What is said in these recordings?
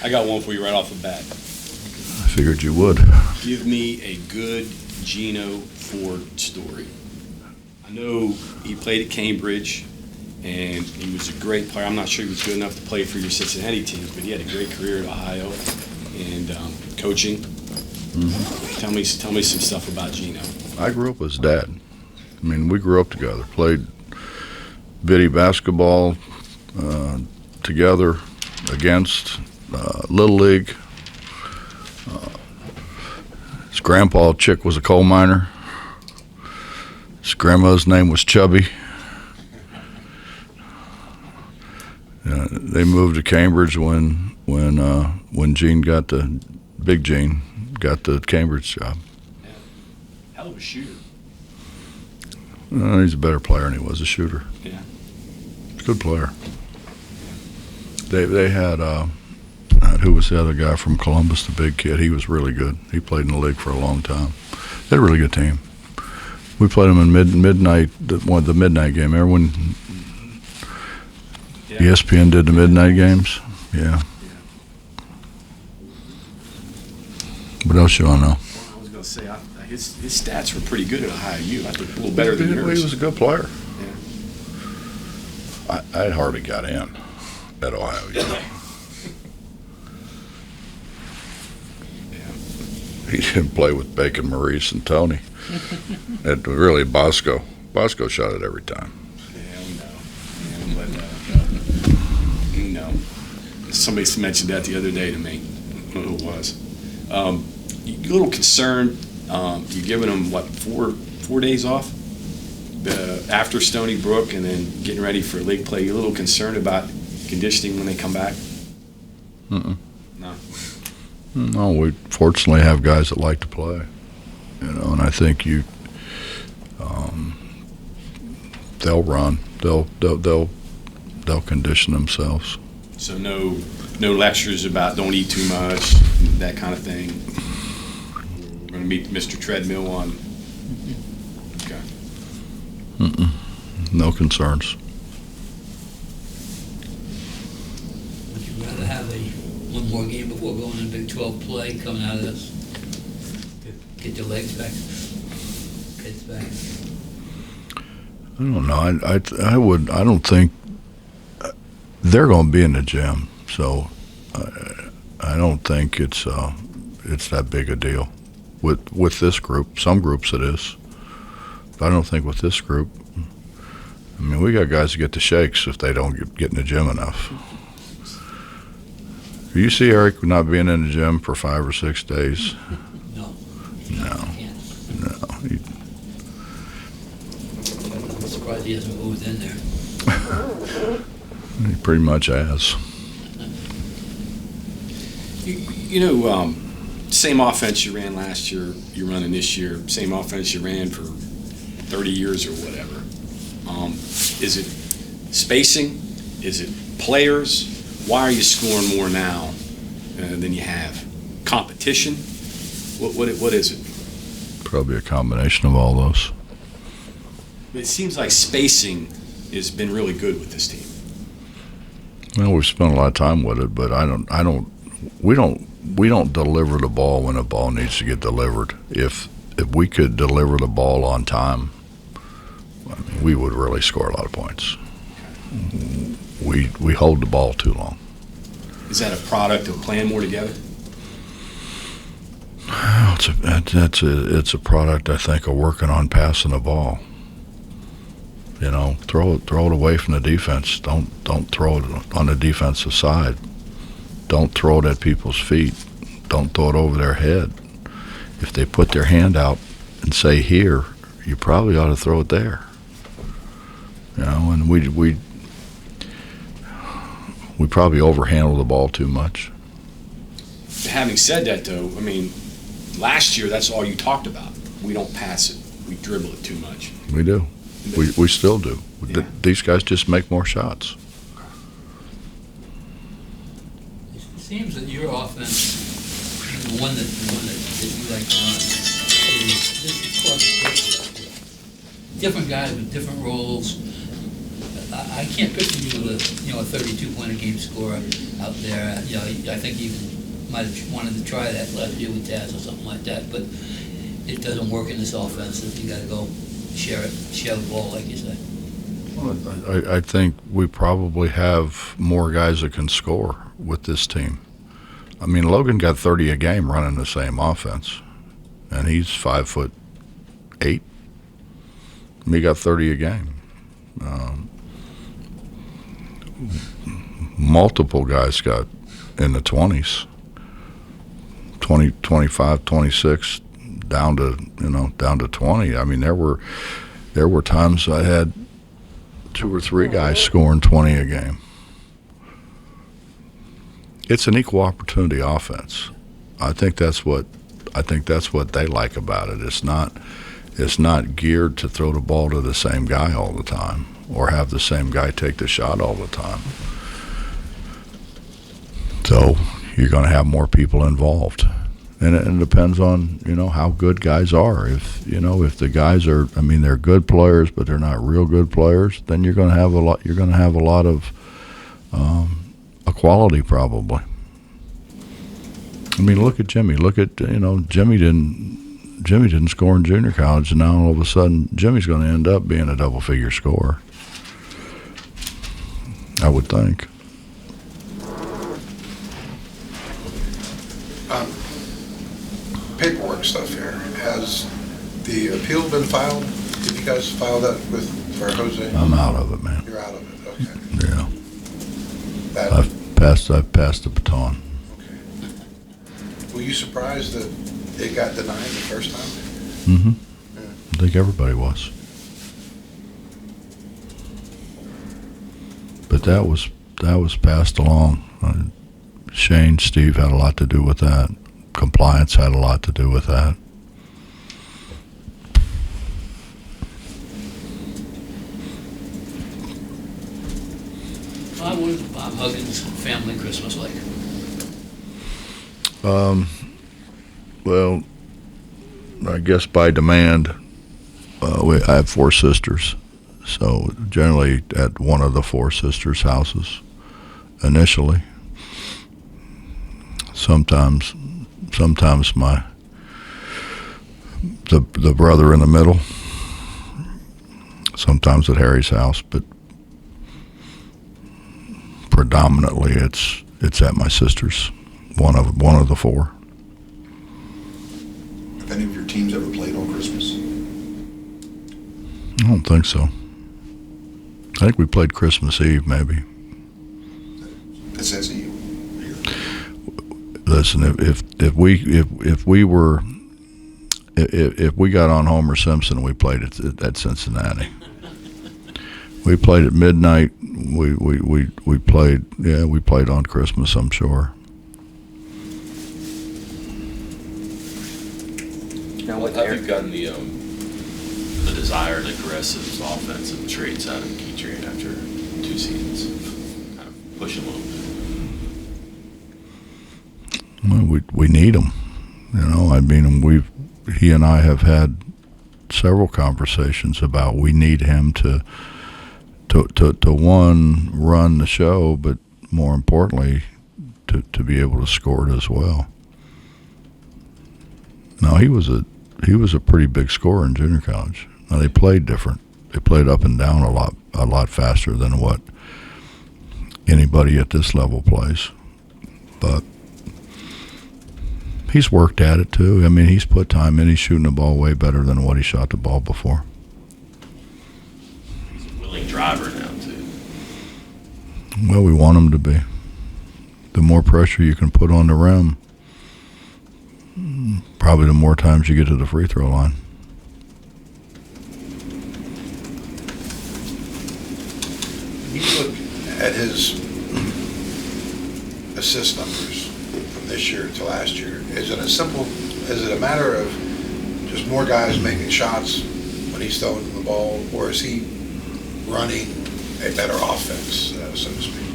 I got one for you right off the bat. I figured you would. Give me a good Gino Ford story. I know he played at Cambridge, and he was a great player. I'm not sure he was good enough to play for your Cincinnati teams, but he had a great career at Ohio and coaching. Mm-hmm. Tell me some stuff about Gino. I grew up with his dad. I mean, we grew up together, played bitty basketball together against Little League. His grandpa, Chick, was a coal miner. His grandma's name was Chubby. They moved to Cambridge when Gene got the Big Gene got the Cambridge job. Yeah. Hell of a shooter. He's a better player than he was a shooter. Yeah. Good player. They had who was the other guy from Columbus, the big kid? He was really good. He played in the league for a long time. They had a really good team. We played them in midnight, the midnight game. Everyone, yeah. ESPN did the midnight games. Yeah. What else you want to know? I was going to say, his stats were pretty good at Ohio U. I think a little better than yours. He was a good player. Yeah. I hardly got in at Ohio U. He didn't play with Bacon, Maurice, and Tony. And really, Bosco shot it every time. Yeah, we know. Somebody mentioned that the other day to me. I don't know who it was. You're a little concerned. You're giving them, what, four days off after Stony Brook and then getting ready for league play. You're a little concerned about conditioning when they come back? Mm-mm. No? No, we fortunately have guys that like to play, and I think they'll run, they'll condition themselves. So no lectures about don't eat too much, that kind of thing. We're going to meet Mr. Treadmill on. Okay. Mm-mm. No concerns. Would you rather have one more game before going to Big 12 play coming out of this? Get your legs back, kids back. I don't know. I don't think they're going to be in the gym, so I don't think it's that big a deal with this group. Some groups it is, but I don't think with this group. I mean, we got guys that get the shakes if they don't get in the gym enough. You see Eric not being in the gym for 5 or 6 days? No. I'm surprised he hasn't moved in there. He pretty much has. Same offense you ran last year, you're running this year. Same offense you ran for 30 years or whatever. Is it spacing? Is it players? Why are you scoring more now than you have? Competition? What is it? Probably a combination of all those. It seems like spacing has been really good with this team. Well, we've spent a lot of time with it, but we don't deliver the ball when the ball needs to get delivered. If we could deliver the ball on time, I mean, we would really score a lot of points. We hold the ball too long. Is that a product of playing more together? It's a product, I think, of working on passing the ball. Throw it away from the defense. Don't throw it on the defensive side. Don't throw it at people's feet. Don't throw it over their head. If they put their hand out and say here, you probably ought to throw it there. And we probably overhandle the ball too much. Having said that, though, I mean, last year that's all you talked about. We don't pass it. We dribble it too much. We do. We still do. Yeah. These guys just make more shots. It seems that your offense, the one that you like to run, is different guys with different roles. I can't picture you with a 32-point a game scorer out there. I think you might have wanted to try that last year with Taz or something like that, but it doesn't work in this offense. If you got to go share the ball, like you say. Well, I think we probably have more guys that can score with this team. I mean, Logan got 30 a game running the same offense, and he's 5'8". He got 30 a game. Multiple guys got in the 20s, 20, 25, 26, down to 20. I mean, there were times I had 2 or 3 guys scoring 20 a game. It's an equal opportunity offense. I think that's what they like about it. It's not geared to throw the ball to the same guy all the time or have the same guy take the shot all the time. So you're going to have more people involved. And it depends on, how good guys are. If the guys are, they're good players, but they're not real good players, then you're going to have a lot of equality probably. Look at Jimmy. Jimmy didn't score in junior college, and now all of a sudden Jimmy's going to end up being a double-figure scorer, I would think. Paperwork stuff here. Has the appeal been filed? Did you guys file that for Jose? I'm out of it, man. You're out of it. Okay. Yeah. That, I've passed the baton. okay. Were you surprised that it got denied the first time? Mm-hmm. Yeah. I think everybody was. But that was passed along. Shane, Steve had a lot to do with that. Compliance had a lot to do with that. Bob, what is Bob Huggins' family Christmas like? Well, I guess by demand, I have 4 sisters. So generally at one of the 4 sisters' houses initially. Sometimes the brother in the middle. Sometimes at Harry's house, but predominantly it's at my sister's. One of the 4. Have any of your teams ever played on Christmas? I don't think so. I think we played Christmas Eve, maybe. It says you. Listen, if we got on Homer Simpson, we played at Cincinnati. We played at midnight. We played on Christmas, I'm sure. Now, what have you gotten the desired aggressive offensive traits out of Keatry after 2 seasons? Kind of push him a little bit. Well, we need him. He and I have had several conversations about we need him to one, run the show, but more importantly, to be able to score it as well. Now he was a pretty big scorer in junior college. Now they played different. They played up and down a lot faster than what anybody at this level plays. But he's worked at it too. He's put time in. He's shooting the ball way better than what he shot the ball before. He's a willing driver now too. Well, we want him to be. The more pressure you can put on the rim, probably the more times you get to the free throw line. When you look at his assist numbers from this year to last year, is it a matter of just more guys making shots when he's throwing the ball, or is he running a better offense, so to speak?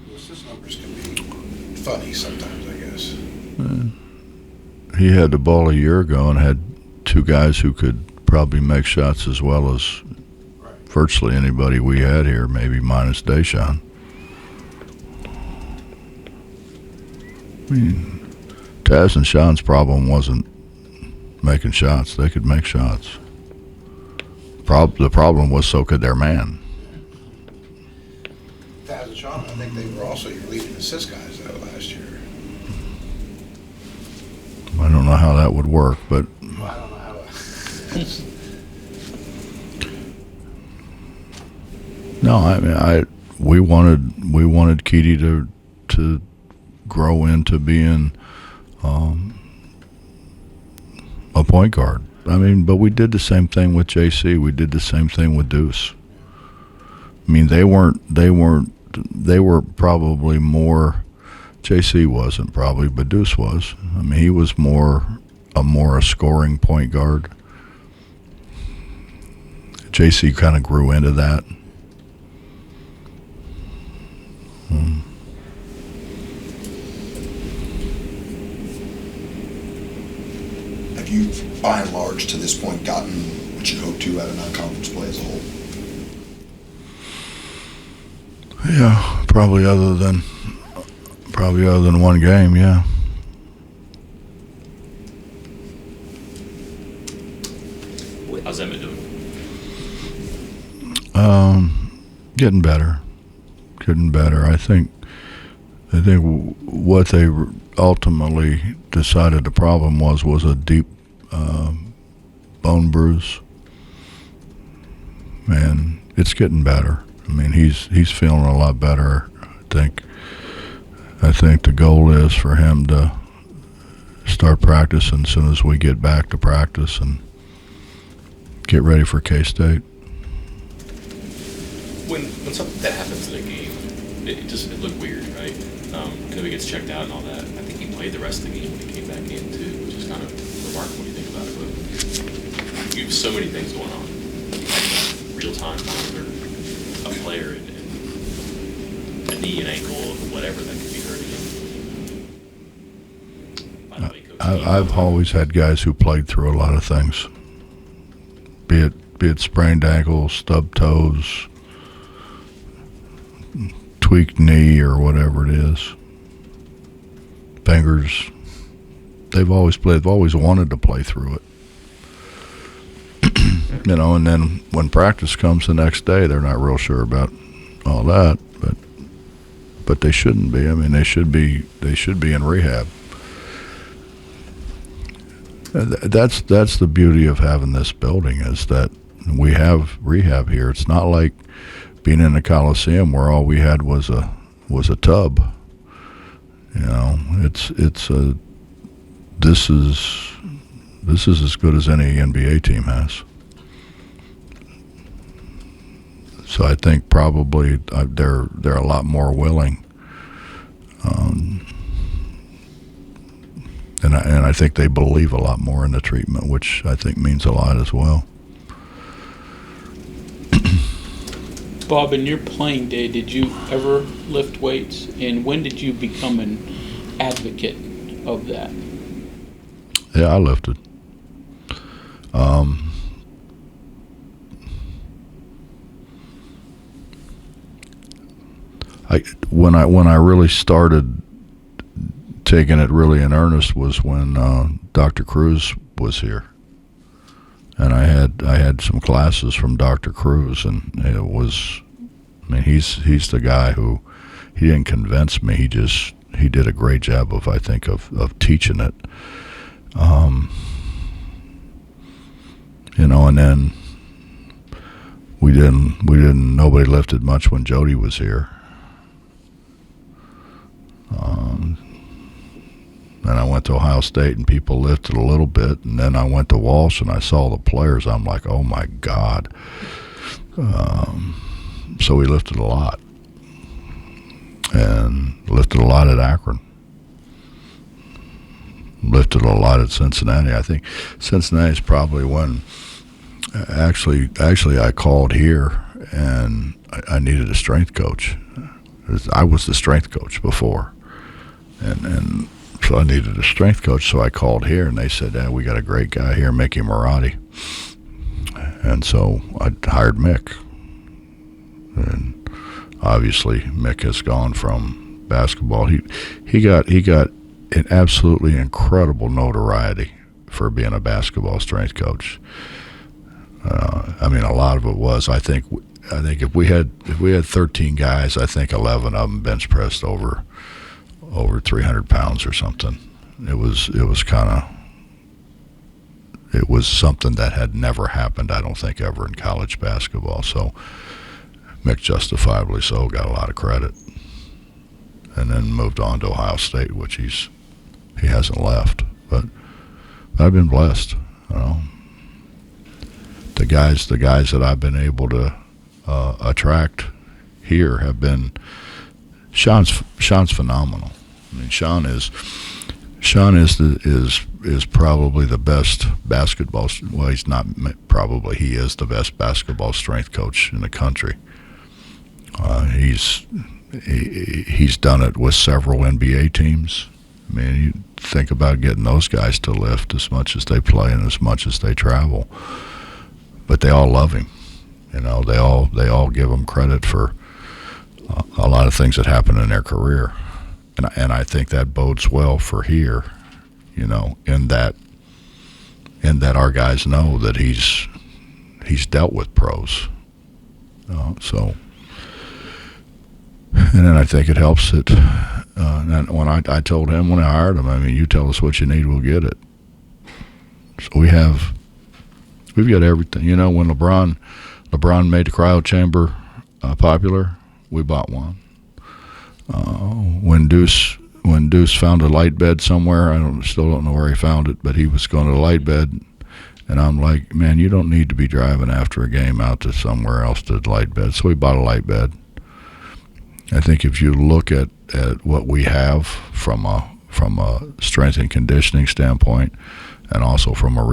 The assist numbers can be funny sometimes, I guess. He had the ball a year ago and had 2 guys who could probably make shots as well as virtually anybody we had here, maybe minus Deshaun. I mean, Taz and Sean's problem wasn't making shots. They could make shots. The problem was so could their man. Taz and Sean, I think they were also your leading assist guys though last year. I don't know how that would work, but Well, I don't know how. no, I mean, we wanted Keedy to grow into being a point guard. I mean, but we did the same thing with JC. We did the same thing with Deuce. I mean, they were probably more. JC wasn't probably, but Deuce was. I mean, he was more a scoring point guard. JC kind of grew into that. Have you, by and large, to this point, gotten what you hoped to out of non-conference play as a whole? Yeah, probably other than one game, yeah. How's Emmett doing? Getting better. I think what they ultimately decided the problem was a deep bone bruise, and it's getting better. I mean, he's feeling a lot better. I think the goal is for him to start practicing as soon as we get back to practice and get ready for K-State. When something that happens in a game, it looked weird, right? Because he gets checked out and all that. I think he played the rest of the game when he came back in too, which is kind of remarkable when you think about it. But you have so many things going on. You have real time monitor a player and a knee and ankle, whatever that could be hurting him. By the way, Coach, I've always had guys who played through a lot of things, be it sprained ankles, stubbed toes, tweaked knee, or whatever it is. Fingers. They've always wanted to play through it. And then when practice comes the next day, they're not real sure about all that, but they shouldn't be. I mean, they should be in rehab. That's the beauty of having this building, is that we have rehab here. It's not like being in the Coliseum where all we had was a tub. This is as good as any NBA team has. So I think probably they're a lot more willing, and I think they believe a lot more in the treatment, which I think means a lot as well. Bob, in your playing day, did you ever lift weights, and when did you become an advocate of that? Yeah, I lifted. When I really started taking it really in earnest was when Dr. Cruz was here, and I had some classes from Dr. Cruz, and it was, I mean, he's the guy who, he didn't convince me. He did a great job of teaching it. And then nobody lifted much when Jody was here. And I went to Ohio State and people lifted a little bit, and then I went to Walsh and I saw the players. I'm like, oh my God. So we lifted a lot, and lifted a lot at Akron. Lifted a lot at Cincinnati. I think Cincinnati's probably when actually I called here and I needed a strength coach. I was the strength coach before, and so I needed a strength coach. So I called here and they said, we got a great guy here, Mickey Marotti. And so I hired Mick. And obviously Mick has gone from basketball. He got an absolutely incredible notoriety for being a basketball strength coach. I mean, a lot of it was, I think if we had 13 guys, I think 11 of them bench pressed over 300 pounds or something. It was something that had never happened, I don't think, ever in college basketball. So Mick, justifiably so, got a lot of credit, and then moved on to Ohio State, which he hasn't left. But I've been blessed. You know, the guys that I've been able to attract here have been. Sean's phenomenal. I mean, Sean is probably the best basketball. Well, he's not probably. He is the best basketball strength coach in the country. He's done it with several NBA teams. I mean, you think about getting those guys to lift as much as they play and as much as they travel. But they all love him. You know, they all give him credit for a lot of things that happen in their career, and I think that bodes well for here. You know, in that our guys know that he's dealt with pros. So. And then I think it helps that and when I told him when I hired him, I mean, you tell us what you need, we'll get it. So we've got everything. You know, when LeBron made the cryo chamber popular, we bought one. When Deuce found a light bed somewhere, still don't know where he found it, but he was going to the light bed, and I'm like, man, you don't need to be driving after a game out to somewhere else to the light bed. So we bought a light bed. I think if you look at what we have from a strength and conditioning standpoint, and also from a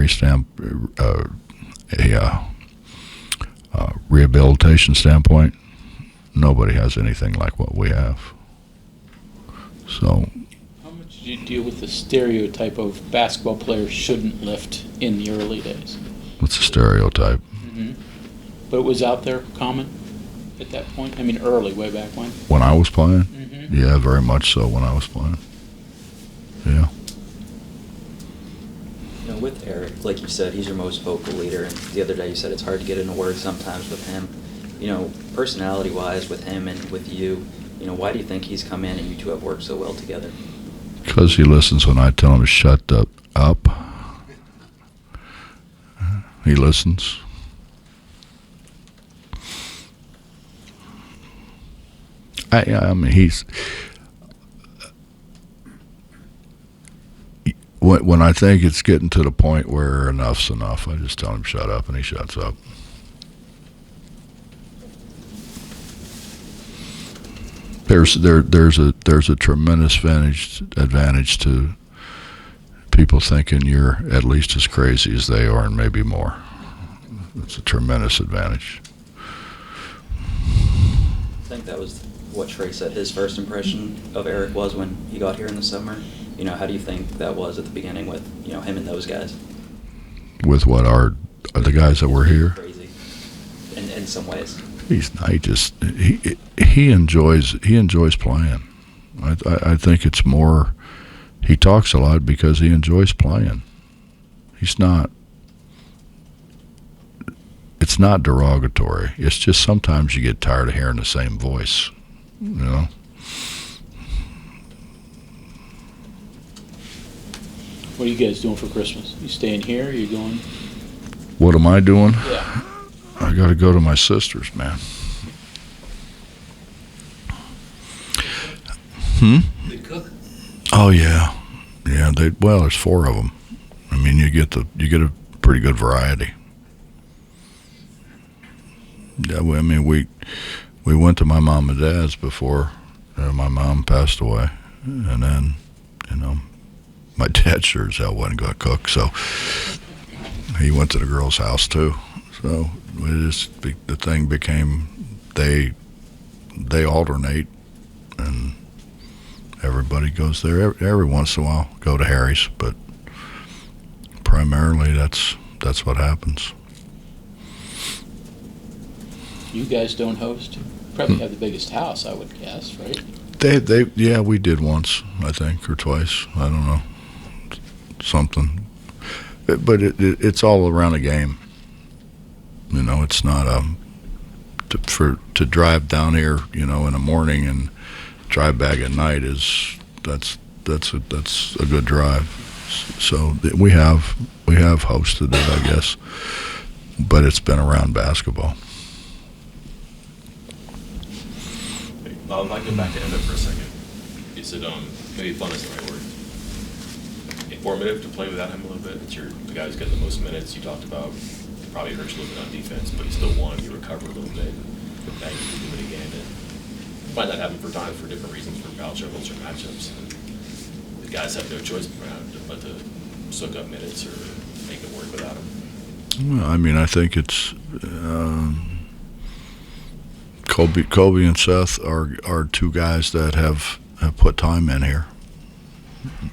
rehabilitation standpoint, nobody has anything like what we have. So, How much did you deal with the stereotype of basketball players shouldn't lift in the early days? it's a stereotype. Mm-hmm. But it was out there common at that point? I mean, early, way back when? When I was playing? Mm-hmm. Yeah, very much so when I was playing. Yeah. You know, with Eric, like you said, he's your most vocal leader, and the other day you said it's hard to get into words sometimes with him. You know, personality-wise with him and with you, you know, why do you think he's come in and you two have worked so well together? Because he listens when I tell him to shut up. He listens. I mean, he's... When I think it's getting to the point where enough's enough, I just tell him shut up, and he shuts up. There's a tremendous advantage to people thinking you're at least as crazy as they are, and maybe more. It's a tremendous advantage. I think that was what Trey said his first impression of Eric was when he got here in the summer. You know, how do you think that was at the beginning with, you know, him and those guys? With what are the guys that were here? Crazy, in some ways. He enjoys playing. I think it's more. He talks a lot because he enjoys playing. He's not. It's not derogatory. It's just sometimes you get tired of hearing the same voice. You know. What are you guys doing for Christmas? You staying here? Or you going? What am I doing? Yeah. I got to go to my sister's, man. Good cook. Oh yeah. There's 4 of them. I mean, you get a pretty good variety. Yeah, I mean, we went to my mom and dad's before my mom passed away, and then, you know, my dad sure as hell wasn't going to cook, so he went to the girl's house too. So the thing became they alternate, and everybody goes there every once in a while. Go to Harry's, but primarily that's what happens. You guys don't host? Probably have the biggest house, I would guess, right? Yeah, we did once, I think, or twice. I don't know, something. But it's all around a game. You know, it's not to drive down here, you know, in the morning and drive back at night that's a good drive. So we have hosted it, I guess, but it's been around basketball. Bob, if I go back to Emmett for a second, you said maybe fun is the right word. Informative to play without him a little bit. It's the guy who's getting the most minutes. You talked about it probably hurts you a little bit on defense, but you still won. You recover a little bit. Now you can do it again. And you might not happen for times for different reasons, for foul troubles or matchups. And the guys have no choice but to soak up minutes or make it work without him. Well, I mean, I think it's Kobe and Seth are two guys that have put time in here,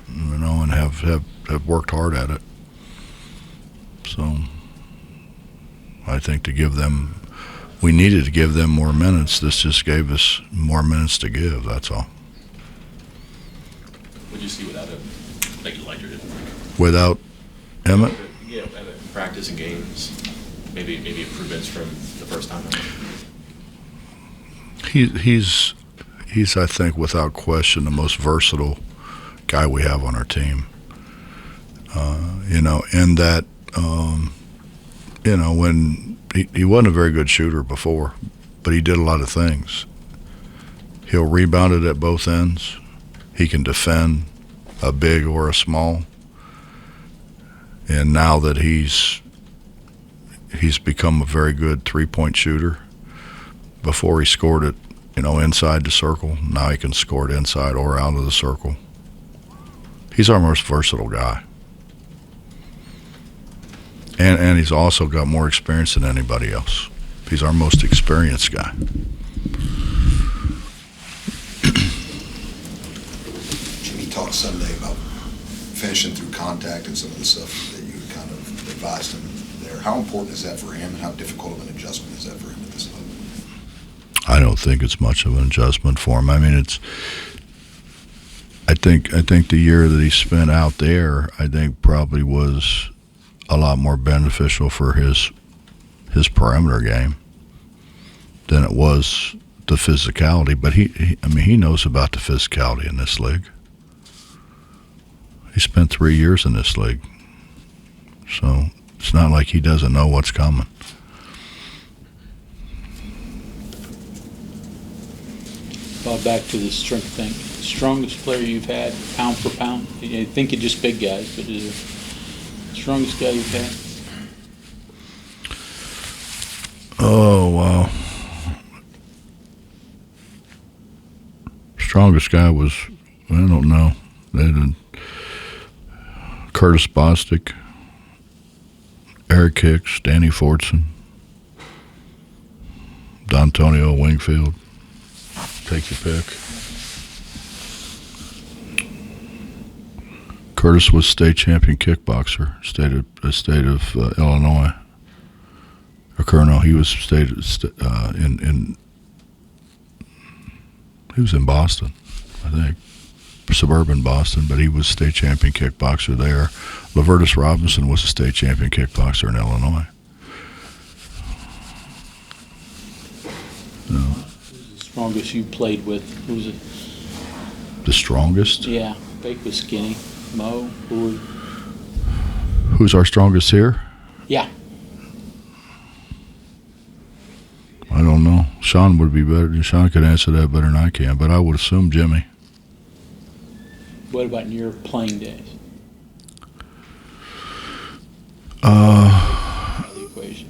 you know, and have worked hard at it. So I think we needed to give them more minutes. This just gave us more minutes to give, that's all. What'd you see without him that you liked or didn't like? Without Emmett? Yeah, Emmett. Practice and games. Maybe improvements from the first time. He's I think, without question, the most versatile guy we have on our team. You know, in that, you know, when he wasn't a very good shooter before, but he did a lot of things. He'll rebound it at both ends. He can defend a big or a small. And now that he's become a very good three-point shooter. Before he scored it, you know, inside the circle. Now he can score it inside or out of the circle. He's our most versatile guy. And he's also got more experience than anybody else. He's our most experienced guy. Jimmy talked Sunday about finishing through contact and some of the stuff that you kind of advised him there. How important is that for him, and how difficult of an adjustment is that for him at this level? I don't think it's much of an adjustment for him. I mean, I think the year that he spent out there, I think probably was a lot more beneficial for his perimeter game than it was the physicality. But he knows about the physicality in this league. He spent 3 years in this league, so it's not like he doesn't know what's coming. Well, back to the strength thing. Strongest player you've had, pound for pound? I think you're just big guys, but is the strongest guy you've had? Oh, wow. Strongest guy was, I don't know. They had Curtis Bostic, Eric Hicks, Danny Fortson, D'Antonio Wingfield. Take your pick. Curtis was state champion kickboxer, state of Illinois. Or Colonel, he was he was in Boston, I think, suburban Boston, but he was state champion kickboxer there. Lavertus Robinson was a state champion kickboxer in Illinois. No. Who's the strongest you played with? Who's it? The strongest? Yeah, Bake was skinny. Mo, Who's our strongest here? Yeah. I don't know. Sean would be better. Sean could answer that better than I can, but I would assume Jimmy. What about in your playing days? Out of the equation.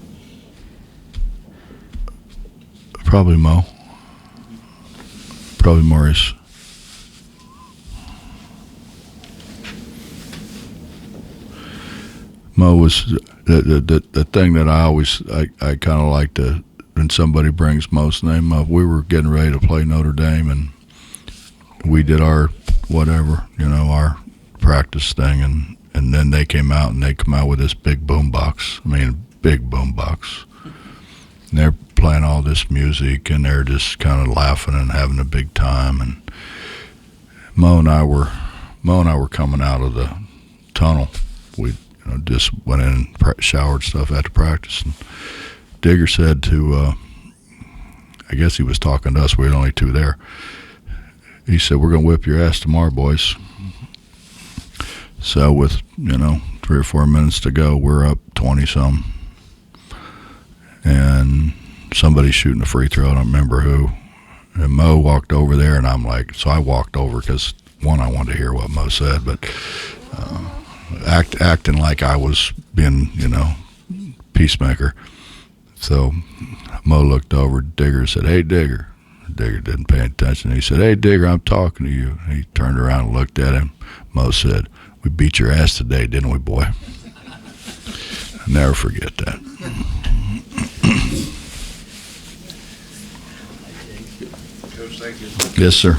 Probably Mo. Probably Maurice. Mo was the thing that I kind of like to, when somebody brings Mo's name up. We were getting ready to play Notre Dame, and we did our whatever, our practice thing, and then they came out, and they come out with this big boom box. I mean, big boom box. And playing all this music, and they're just kind of laughing and having a big time. And Mo and I were coming out of the tunnel. We just went in and showered stuff after practice. And Digger said to, I guess he was talking to us. We were the only two there. He said, "We're going to whip your ass tomorrow, boys." So with 3 or 4 minutes to go, we're up 20-some, and somebody's shooting a free throw. I don't remember who. And Mo walked over there, and I'm like, so I walked over because one, I wanted to hear what Mo said, but acting like I was being, peacemaker. So Mo looked over at Digger and said, "Hey, Digger." Digger didn't pay attention. He said, "Hey, Digger, I'm talking to you." He turned around and looked at him. Mo said, "We beat your ass today, didn't we, boy?" I'll never forget that. Coach, thank you. Yes, sir.